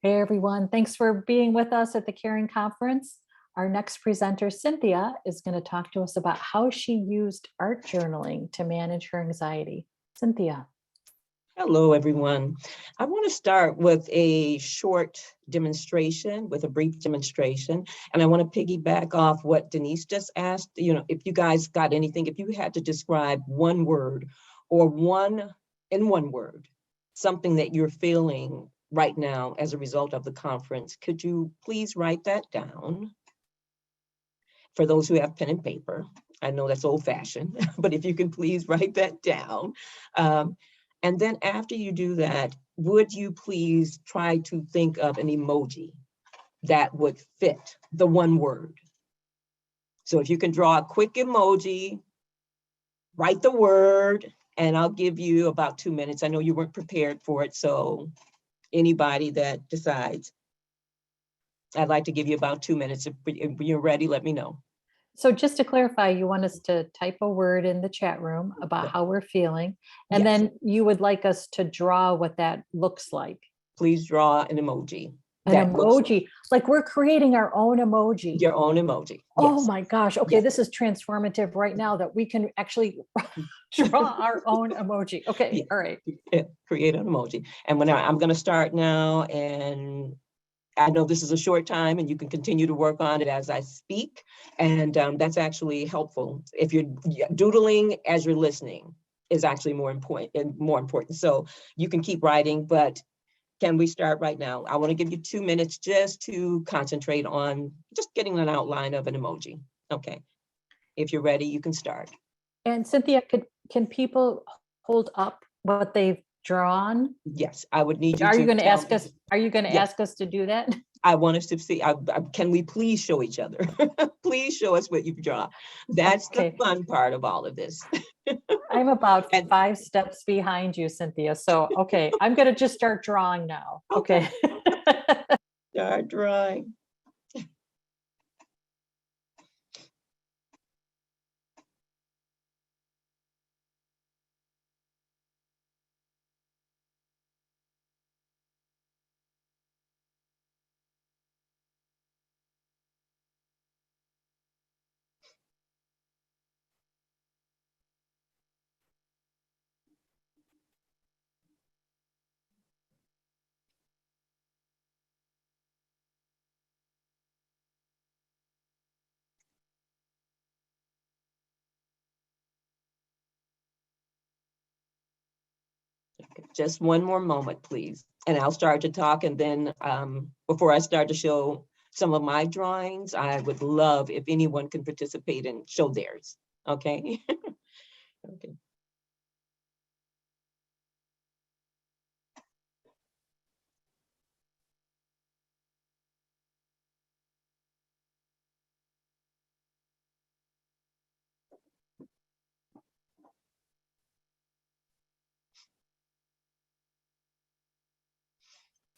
Hey everyone, thanks for being with us at the Caring Conference. Our next presenter, Cynthia, is going to talk to us about how she used art journaling to manage her anxiety. Cynthia. Hello, everyone. I want to start with a short demonstration, with a brief demonstration, and I want to piggyback off what Denise just asked. You know, if you guys got anything, if you had to describe one word or one word, something that you're feeling right now as a result of the conference, could you please write that down? For those who have pen and paper, I know that's old-fashioned, but if you can please write that down. And then after you do that, would you please try to think of an emoji that would fit the one word? So if you can draw a quick emoji, write the word, and I'll give you about 2 minutes. I know you weren't prepared for it, so anybody that decides, I'd like to give you about 2 minutes. If you're ready, let me know. So just to clarify, you want us to type a word in the chat room about how we're feeling, and Yes. then you would like us to draw what that looks like. Please draw an emoji. An emoji, like we're creating our own emoji. Your own emoji. Oh Yes. my gosh. Okay, this is transformative right now that we can actually draw our own emoji. Okay, Yeah. all right. Create an emoji. And when I'm going to start now, and I know this is a short time and you can continue to work on it as I speak. And that's actually helpful. If you're doodling as you're listening is actually more important. So you can keep writing, but can we start right now? I want to give you 2 minutes just to concentrate on just getting an outline of an emoji. Okay. If you're ready, you can start. And Cynthia, can people hold up what they've drawn? Yes, I would need you to. Are you going to ask us? Are you going to ask us to do that? I want us to see. Can we please show each other? Please show us what you've drawn. That's the fun part of all of this. I'm about 5 steps behind you, Cynthia. So, okay, I'm going to just start drawing now. Okay. Start drawing. Just one more moment, please. And I'll start to talk. And then before I start to show some of my drawings, I would love if anyone can participate and show theirs. Okay. Okay.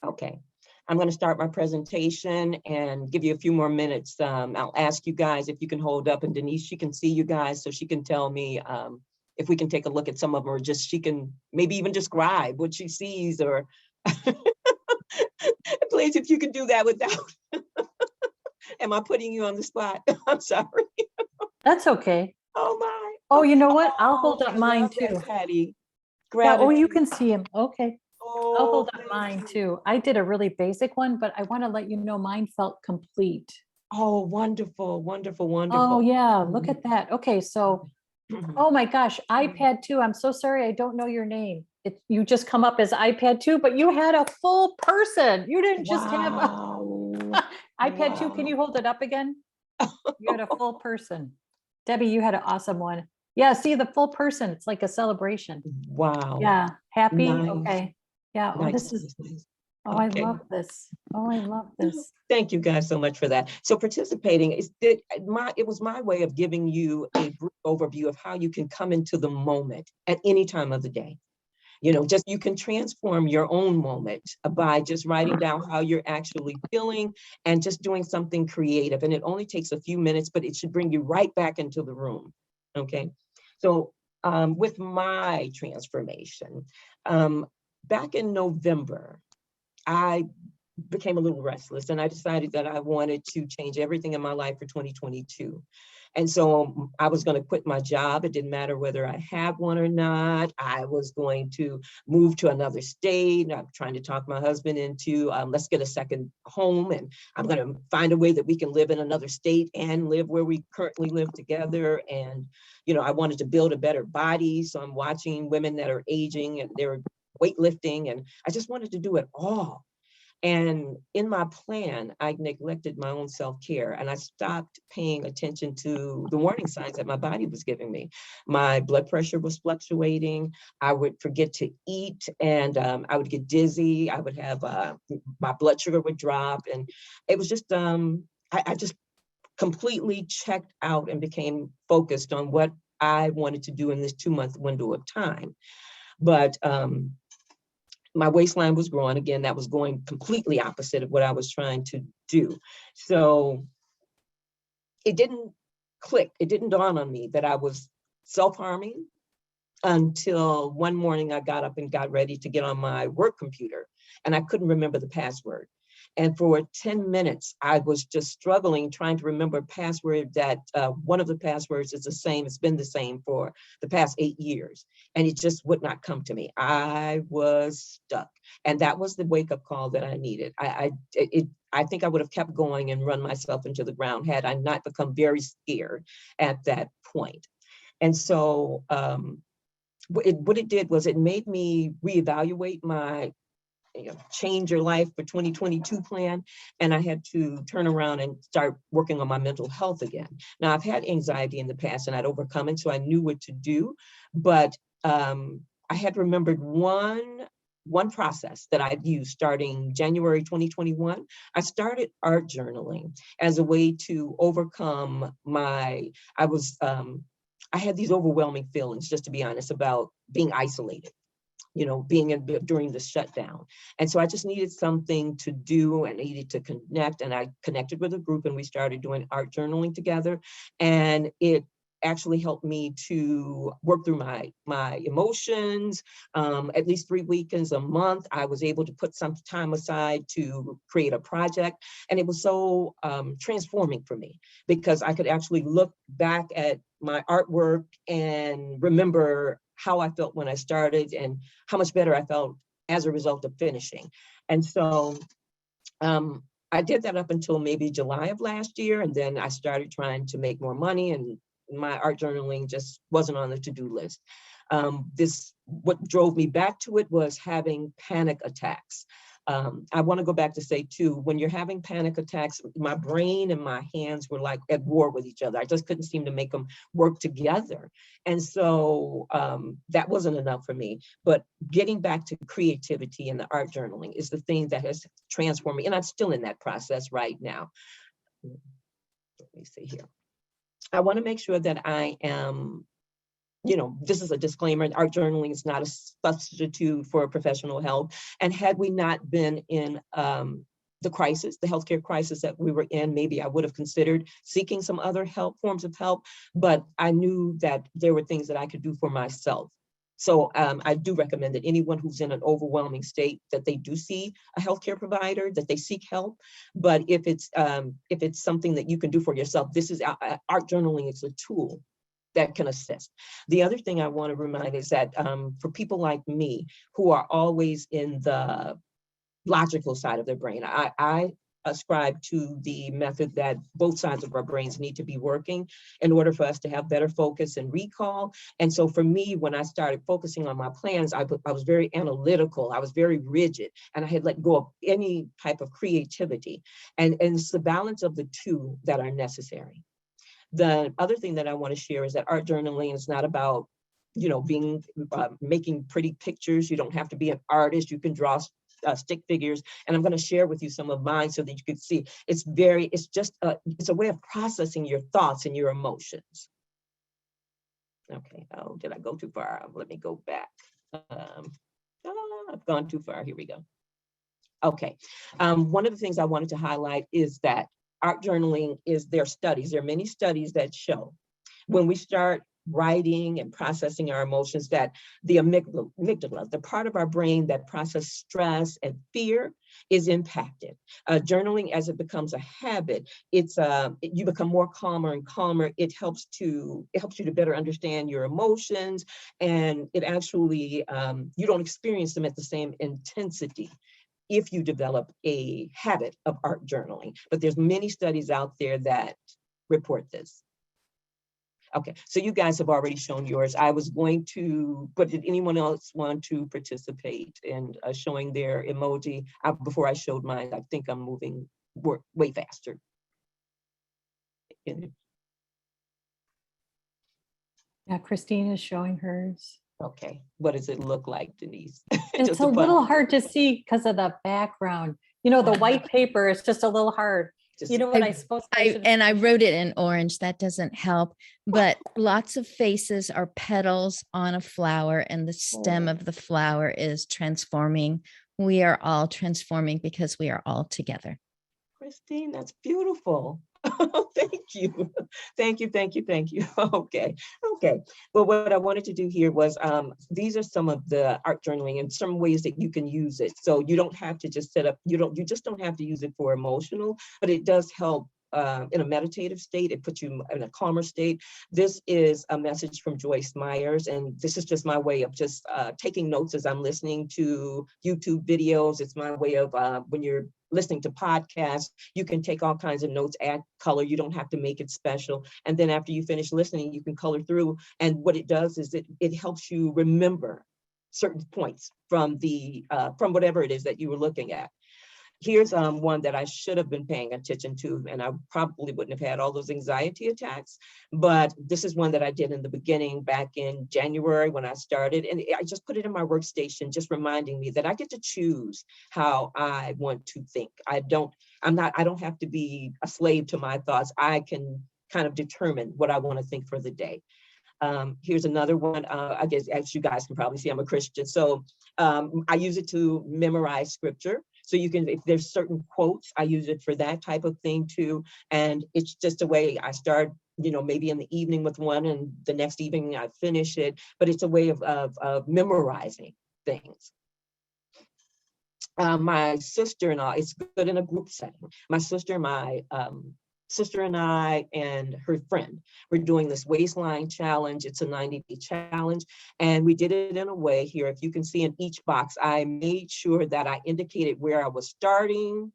Okay, I'm going to start my presentation and give you a few more minutes. I'll ask you guys if you can hold up, and Denise, she can see you guys, so she can tell me if we can take a look at some of them, or just she can maybe even describe what she sees, or please, if you can do that without. Am I putting you on the spot? I'm sorry. That's okay. Oh my. Oh, you know what? I'll hold up mine too. Patty. Yeah, oh, you can see him. Okay. Oh, I'll hold up mine too. I did a really basic one, but I want to let you know mine felt complete. Oh, wonderful, wonderful, wonderful. Oh yeah, look at that. Okay, so, oh my gosh, iPad 2. I'm so sorry, I don't know your name. You just come up as iPad 2, but you had a full person. You didn't just have a iPad 2. Can you hold it up again? You had a full person. Debbie, you had an awesome one. Yeah, see the full person. It's like a celebration. Wow. Yeah, happy. Nice. Okay. Yeah. Oh, Nice. this is. Oh, Okay. I love this. Oh, I love this. Thank you guys so much for that. So participating it was my way of giving you a brief overview of how you can come into the moment at any time of the day. You know, just you can transform your own moment by just writing down how you're actually feeling and just doing something creative. And it only takes a few minutes, but it should bring you right back into the room. Okay. So with my transformation, back in November, I became a little restless, and I decided that I wanted to change everything in my life for 2022. And so I was going to quit my job. It didn't matter whether I had one or not. I was going to move to another state. I'm trying to talk my husband into, let's get a second home, and I'm going to find a way that we can live in another state and live where we currently live together. And, you know, I wanted to build a better body. So I'm watching women that are aging and they're weightlifting, and I just wanted to do it all. And in my plan, I neglected my own self-care, and I stopped paying attention to the warning signs that my body was giving me. My blood pressure was fluctuating. I would forget to eat, and I would get dizzy. I would have, my blood sugar would drop. And it was just, I just completely checked out and became focused on what I wanted to do in this 2-month window of time. But my waistline was growing again. That was going completely opposite of what I was trying to do. So it didn't click. It didn't dawn on me that I was self-harming until one morning I got up and got ready to get on my work computer, and I couldn't remember the password. And for 10 minutes, I was just struggling, trying to remember a password that one of the passwords is the same, it's been the same for the past 8 years. And it just would not come to me. I was stuck. And that was the wake-up call that I needed. I think I would have kept going and run myself into the ground had I not become very scared at that point. And so what it did was it made me reevaluate my change your life for 2022 plan. And I had to turn around and start working on my mental health again. Now, I've had anxiety in the past and I'd overcome it, so I knew what to do. But I had remembered one process that I'd used starting January 2021. I started art journaling as a way to overcome I had these overwhelming feelings, just to be honest, about being isolated, being during the shutdown. And so I just needed something to do. I needed to connect, and I connected with a group and we started doing art journaling together. And it actually helped me to work through my emotions. At least 3 weekends a month, I was able to put some time aside to create a project. And it was so transforming for me, because I could actually look back at my artwork and remember how I felt when I started and how much better I felt as a result of finishing. And so I did that up until maybe July of last year. And then I started trying to make more money, and my art journaling just wasn't on the to-do list. What drove me back to it was having panic attacks. I want to go back to say too, when you're having panic attacks, my brain and my hands were like at war with each other. I just couldn't seem to make them work together. And so that wasn't enough for me. But getting back to creativity and the art journaling is the thing that has transformed me. And I'm still in that process right now. Let me see here. I want to make sure that I am, this is a disclaimer, art journaling is not a substitute for professional help. And had we not been in the healthcare crisis that we were in, maybe I would have considered seeking some other forms of help, but I knew that there were things that I could do for myself. So I do recommend that anyone who's in an overwhelming state, that they do see a healthcare provider, that they seek help. But if it's something that you can do for yourself, this is art journaling is a tool that can assist. The other thing I want to remind is that for people like me who are always in the logical side of their brain, I ascribe to the method that both sides of our brains need to be working in order for us to have better focus and recall. And so for me, when I started focusing on my plans, I was very analytical, I was very rigid, and I had let go of any type of creativity. And it's the balance of the two that are necessary. The other thing that I want to share is that art journaling is not about, making pretty pictures. You don't have to be an artist. You can draw stick figures. And I'm going to share with you some of mine so that you can see it's a way of processing your thoughts and your emotions. Okay. Oh, did I go too far? Let me go back. I've gone too far. Here we go. Okay. One of the things I wanted to highlight is that art journaling there are many studies that show when we start writing and processing our emotions, that the amygdala, the part of our brain that processes stress and fear, is impacted. Journaling, as it becomes a habit, you become more calmer and calmer. It helps you to better understand your emotions, and it actually, you don't experience them at the same intensity if you develop a habit of art journaling. But there's many studies out there that report this. Okay, so you guys have already shown yours. I was going to, but did anyone else want to participate in showing their emoji? Before I showed mine, I think I'm moving way faster. Yeah, Christine is showing hers. Okay, what does it look like, Denise? It's Just a fun- little hard to see because of the background. You know, the white paper is just a little hard. just- You know what I suppose I should I wrote it in orange. That doesn't help. But lots of faces are petals on a flower, and the stem of the flower is transforming. We are all transforming because we are all together. Christine, that's beautiful. Thank you. Thank you, thank you, thank you. Okay. Well, what I wanted to do here was, these are some of the art journaling and some ways that you can use it. So you don't have to just set up, you just don't have to use it for emotional, but it does help in a meditative state. It puts you in a calmer state. This is a message from Joyce Myers, and this is just my way of just taking notes as I'm listening to YouTube videos. It's my way of, when you're listening to podcasts, you can take all kinds of notes, add color. You don't have to make it special. And then after you finish listening, you can color through. And what it does is it helps you remember certain points from from whatever it is that you were looking at. Here's one that I should have been paying attention to, and I probably wouldn't have had all those anxiety attacks, but this is one that I did in the beginning back in January when I started, and I just put it in my workstation, just reminding me that I get to choose how I want to think. I don't have to be a slave to my thoughts. I can kind of determine what I want to think for the day. Here's another one. I guess, as you guys can probably see, I'm a Christian. So I use it to memorize scripture. So you can, if there's certain quotes, I use it for that type of thing too. And it's just a way I start, maybe in the evening with one, and the next evening I finish it. But it's a way of memorizing things. My sister-in-law, it's good in a group setting. My sister and I and her friend, we're doing this waistline challenge. It's a 90-day challenge. And we did it in a way here. If you can see in each box, I made sure that I indicated where I was starting.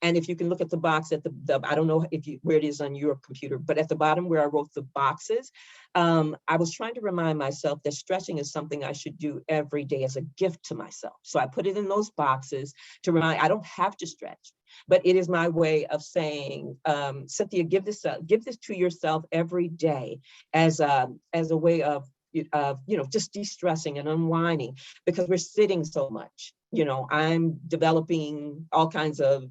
And if you can look at the box at I don't know where it is on your computer, but at the bottom where I wrote the boxes, I was trying to remind myself that stretching is something I should do every day as a gift to myself. So I put it in those boxes to remind, I don't have to stretch, but it is my way of saying, Cynthia, give this to yourself every day as a way of just de-stressing and unwinding, because we're sitting so much. I'm developing all kinds of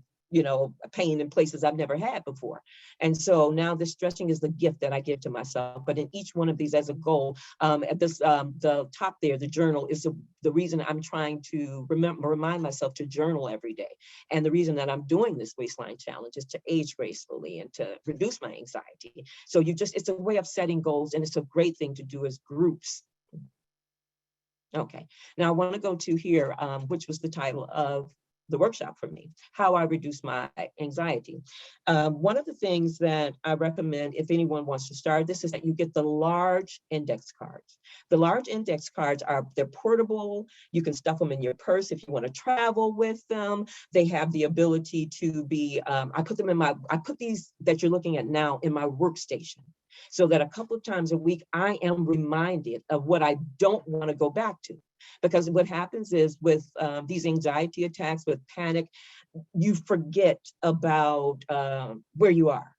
pain in places I've never had before. And so now this stretching is the gift that I give to myself. But in each one of these as a goal, at this, the top there, the journal is the reason I'm trying to remind myself to journal every day. And the reason that I'm doing this waistline challenge is to age gracefully and to reduce my anxiety. So it's a way of setting goals, and it's a great thing to do as groups. Okay, now I want to go to here, which was the title of the workshop for me, how I reduce my anxiety. One of the things that I recommend if anyone wants to start this is that you get the large index cards. The large index cards they're portable. You can stuff them in your purse if you want to travel with them. They have the ability to be, I put these that you're looking at now in my workstation, so that a couple of times a week, I am reminded of what I don't want to go back to. Because what happens is with these anxiety attacks, with panic, you forget about where you are.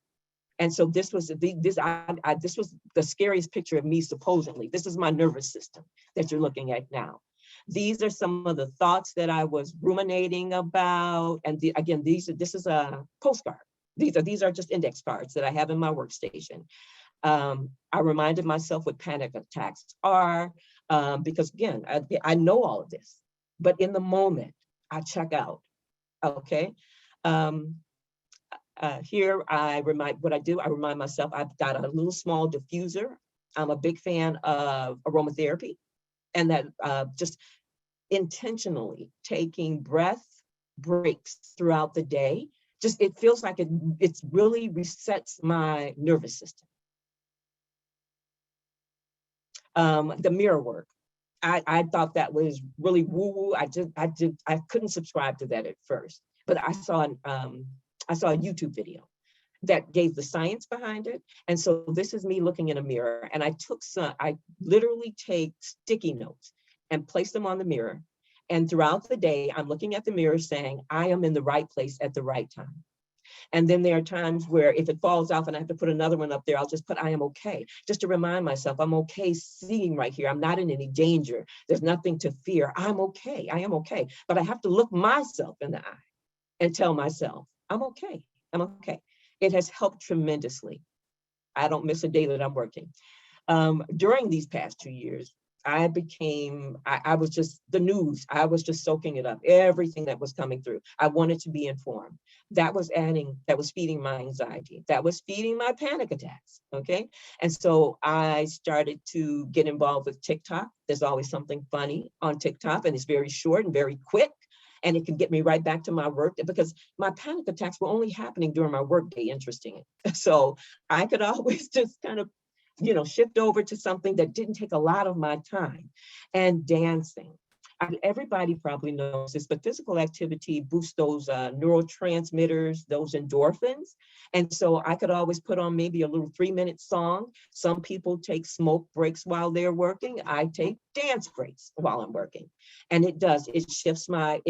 And so this was the scariest picture of me, supposedly. This is my nervous system that you're looking at now. These are some of the thoughts that I was ruminating about. And this is a postcard. These are just index cards that I have in my workstation. I reminded myself what panic attacks are, because again, I know all of this, but in the moment, I check out, okay? Here, I remind myself, I've got a little small diffuser I'm a big fan of aromatherapy, and that just intentionally taking breath breaks throughout the day. Just, it feels like it really resets my nervous system. The mirror work. I thought that was really woo-woo. I couldn't subscribe to that at first, but I saw a YouTube video that gave the science behind it. And so this is me looking in a mirror, and I literally take sticky notes and place them on the mirror. And throughout the day, I'm looking at the mirror saying, I am in the right place at the right time. And then there are times where if it falls off and I have to put another one up there, I'll just put, I am okay, just to remind myself, I'm okay seeing right here. I'm not in any danger. There's nothing to fear. I'm okay. I am okay. But I have to look myself in the eye and tell myself, I'm okay. I'm okay. It has helped tremendously. I don't miss a day that I'm working. During these past 2 years, I was just the news. I was just soaking it up, everything that was coming through. I wanted to be informed. That was feeding my anxiety. That was feeding my panic attacks, okay? And so I started to get involved with TikTok. There's always something funny on TikTok, and it's very short and very quick. And it can get me right back to my work, because my panic attacks were only happening during my workday, interesting. So I could always just kind of, shift over to something that didn't take a lot of my time. And dancing. Everybody probably knows this, but physical activity boosts those neurotransmitters, those endorphins. And so I could always put on maybe a little 3-minute song. Some people take smoke breaks while they're working. I take dance breaks while I'm working. And it shifts my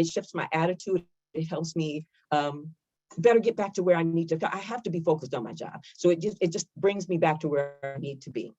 attitude. It helps me better get back to where I need to. I have to be focused on my job. So it just brings me back to where I need to be.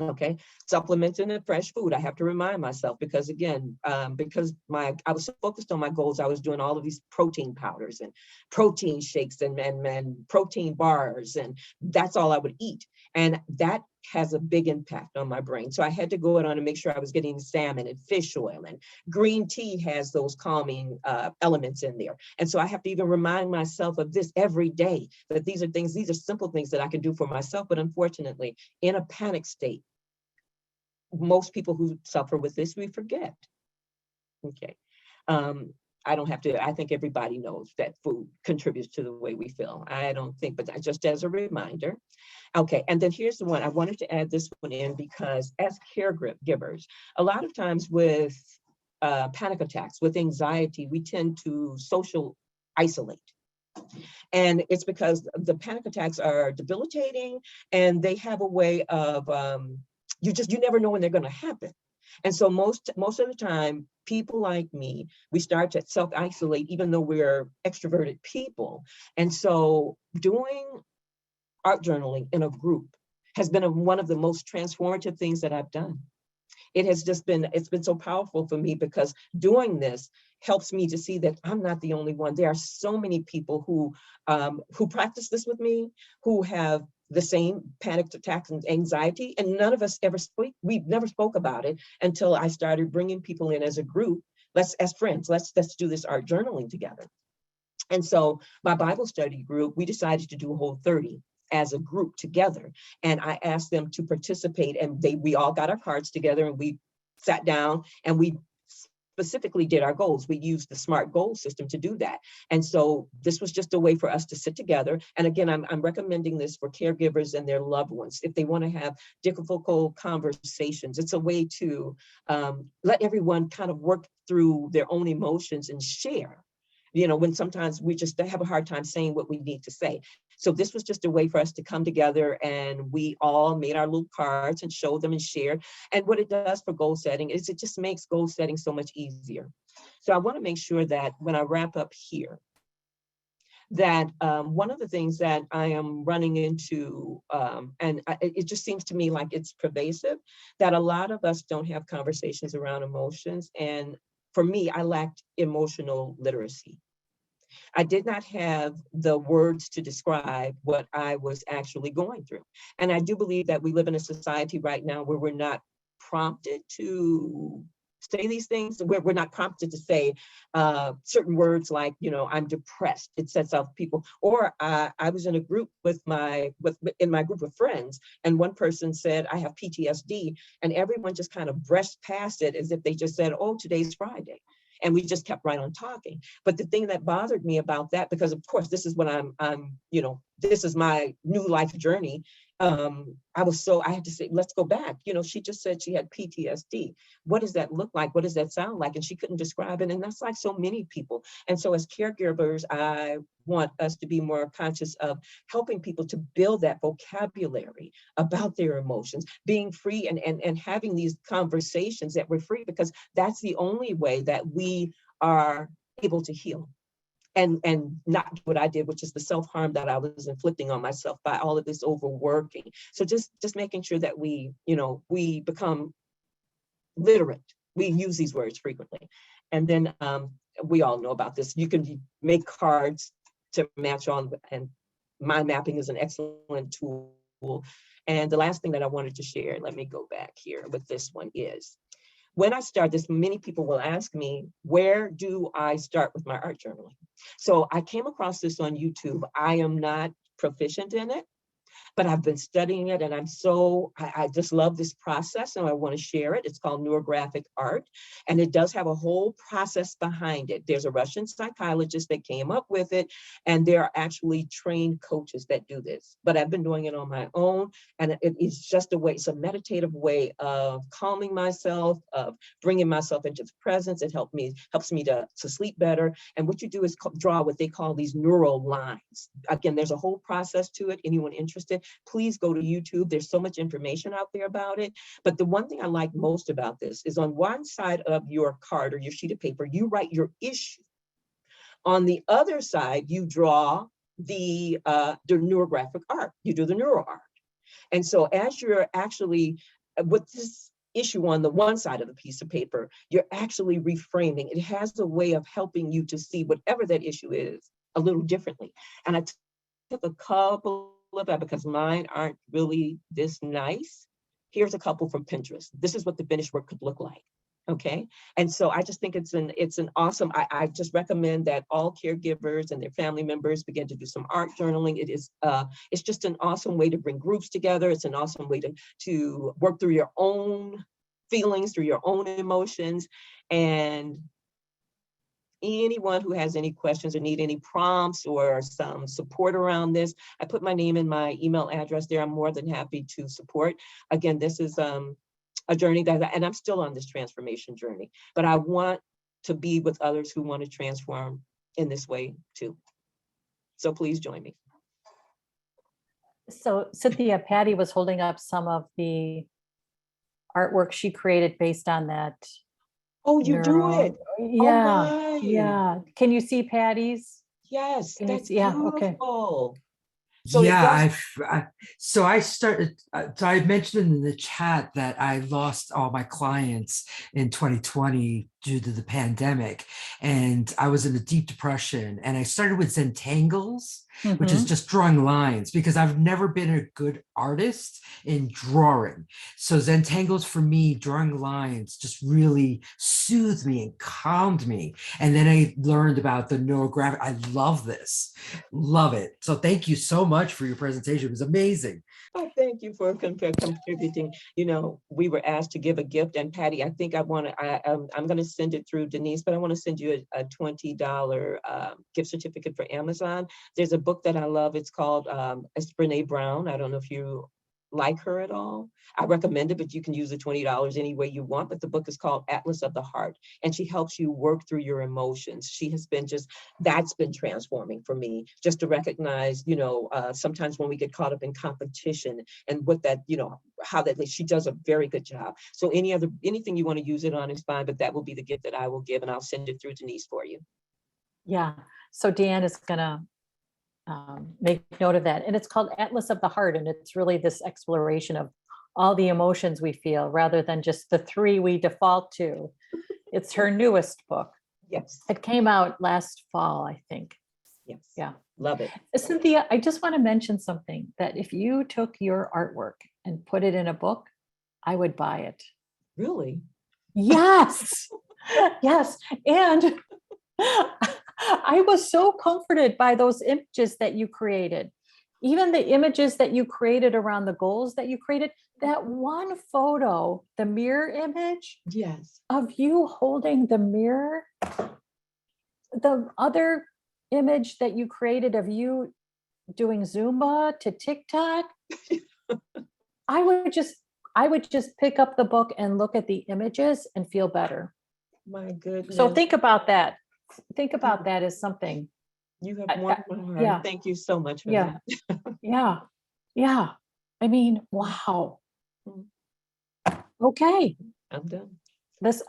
Okay, supplementing and fresh food. I have to remind myself, because again, because I was so focused on my goals, I was doing all of these protein powders and protein shakes and protein bars, and that's all I would eat. And that has a big impact on my brain. So I had to go on and make sure I was getting salmon and fish oil, and green tea has those calming elements in there. And so I have to even remind myself of this every day, that these are simple things that I can do for myself. But unfortunately, in a panic state, most people who suffer with this, we forget. Okay. I don't have to, I think everybody knows that food contributes to the way we feel. I don't think, but just as a reminder. Okay, and then here's the one. I wanted to add this one in because as caregivers, a lot of times with panic attacks, with anxiety, we tend to social isolate. And it's because the panic attacks are debilitating, and they have a way of, you never know when they're going to happen. And so most of the time, people like me, we start to self-isolate, even though we're extroverted people. And so doing art journaling in a group has been one of the most transformative things that I've done. It's been so powerful for me, because doing this helps me to see that I'm not the only one. There are so many people who practice this with me, who have the same panic attacks and anxiety, and none of us we've never spoke about it until I started bringing people in as a group. As friends, let's do this art journaling together. And so my Bible study group, we decided to do Whole30 as a group together. And I asked them to participate, and we all got our cards together, and we sat down and we specifically did our goals. We used the SMART goal system to do that. And so this was just a way for us to sit together. And again, I'm recommending this for caregivers and their loved ones. If they want to have difficult conversations, it's a way to let everyone kind of work through their own emotions and share, when sometimes we just have a hard time saying what we need to say. So this was just a way for us to come together, and we all made our little cards and showed them and shared. And what it does for goal setting is it just makes goal setting so much easier. So I want to make sure that when I wrap up here, that one of the things that I am running into, it just seems to me like it's pervasive, that a lot of us don't have conversations around emotions. And for me, I lacked emotional literacy. I did not have the words to describe what I was actually going through. And I do believe that we live in a society right now where we're not prompted to say these things. We're not prompted to say certain words like, you know, I'm depressed. It sets off people. Or I was in a group in my group of friends, and one person said, I have PTSD, and everyone just kind of brushed past it as if they just said, oh, today's Friday. And we just kept right on talking. But the thing that bothered me about that, because of course, this is what I'm, you know, this is my new life journey. I had to say, let's go back. You know, she just said she had PTSD. What does that look like? What does that sound like? And she couldn't describe it. And that's like so many people. And so as caregivers, I want us to be more conscious of helping people to build that vocabulary about their emotions, being free and having these conversations that we're free, because that's the only way that we are able to heal. And not do what I did, which is the self-harm that I was inflicting on myself by all of this overworking. So just making sure that we, you know, we become literate. We use these words frequently. And then we all know about this. You can make cards to match on, and mind mapping is an excellent tool. And the last thing that I wanted to share, let me go back here with this one, is when I start this, many people will ask me, where do I start with my art journaling? So I came across this on YouTube. I am not proficient in it, but I've been studying it, and I just love this process, and I want to share it. It's called Neurographic Art, and it does have a whole process behind it. There's a Russian psychologist that came up with it, and there are actually trained coaches that do this. But I've been doing it on my own, and it's just a way, it's a meditative way of calming myself, of bringing myself into the presence. It helps me to sleep better. And what you do is draw what they call these neural lines. Again, there's a whole process to it. Anyone interested, please go to YouTube. There's so much information out there about it. But the one thing I like most about this is on one side of your card or your sheet of paper, you write your issue. On the other side, you draw the neurographic art. You do the neuro art. And so as you're actually, with this issue on the one side of the piece of paper, you're actually reframing. It has a way of helping you to see whatever that issue is a little differently. And I took a couple of that because mine aren't really this nice. Here's a couple from Pinterest. This is what the finished work could look like. Okay. And so I just think it's an awesome, I just recommend that all caregivers and their family members begin to do some art journaling. It's just an awesome way to bring groups together. It's an awesome way to work through your own feelings, through your own emotions. And anyone who has any questions or need any prompts or some support around this, I put my name and my email address there. I'm more than happy to support. Again, this is a journey and I'm still on this transformation journey, but I want to be with others who want to transform in this way too. So please join me. So Cynthia, Patty was holding up some of the artwork she created based on that. Oh, you do it? Yeah. Oh, right. Yeah. Can you see Patty's? Yes, that's Okay. beautiful. So yeah, I started, so I mentioned in the chat that I lost all my clients in 2020 due to the pandemic, and I was in a deep depression, and I started with Zentangles, which is just drawing lines, because I've never been a good artist in drawing. So Zentangles for me, drawing lines, just really soothed me and calmed me. And then I learned about the neurographic. I love this, love it. So thank you so much for your presentation. It was amazing. Oh, thank you for contributing. You know, we were asked to give a gift, and Patty, I think I'm going to send it through Denise, but I want to send you a $20 gift certificate for Amazon. There's a book that I love. It's called it's Brene Brown. I don't know if you like her at all. I recommend it, but you can use the $20 any way you want. But the book is called Atlas of the Heart, and she helps you work through your emotions. She has been that's been transforming for me, just to recognize, you know, sometimes when we get caught up in competition and what that, you know, how that, she does a very good job. So anything you want to use it on is fine, but that will be the gift that I will give, and I'll send it through Denise for you. Yeah. So Deanne is gonna make note of that. And it's called Atlas of the Heart. And it's really this exploration of all the emotions we feel rather than just the three we default to. It's her newest book. Yes. It came out last fall, I think. Yes. Yeah. Love it. Cynthia, I just want to mention something, that if you took your artwork and put it in a book, I would buy it. Really? Yes. Yes. And I was so comforted by those images that you created. Even the images that you created around the goals that you created, that one photo, the mirror image Yes. of you holding the mirror, the other image that you created of you doing Zumba to TikTok, I would just pick up the book and look at the images and feel better. My goodness. So think about that. Think about that as something. You I- have warmed my heart. yeah. Thank you so much for Yeah. that. Yeah. Yeah. I mean, wow. Okay. I'm done. This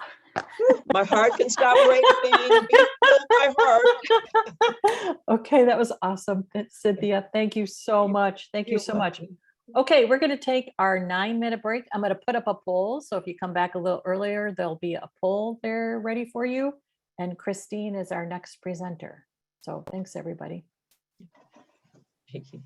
My heart can stop racing. Be still, my heart. okay, that was awesome. Cynthia, thank you so much. Thank you You're so much. welcome. Okay, we're going to take our 9-minute break. I'm going to put up a poll. So if you come back a little earlier, there'll be a poll there ready for you. And Christine is our next presenter. So thanks, everybody. Thank you.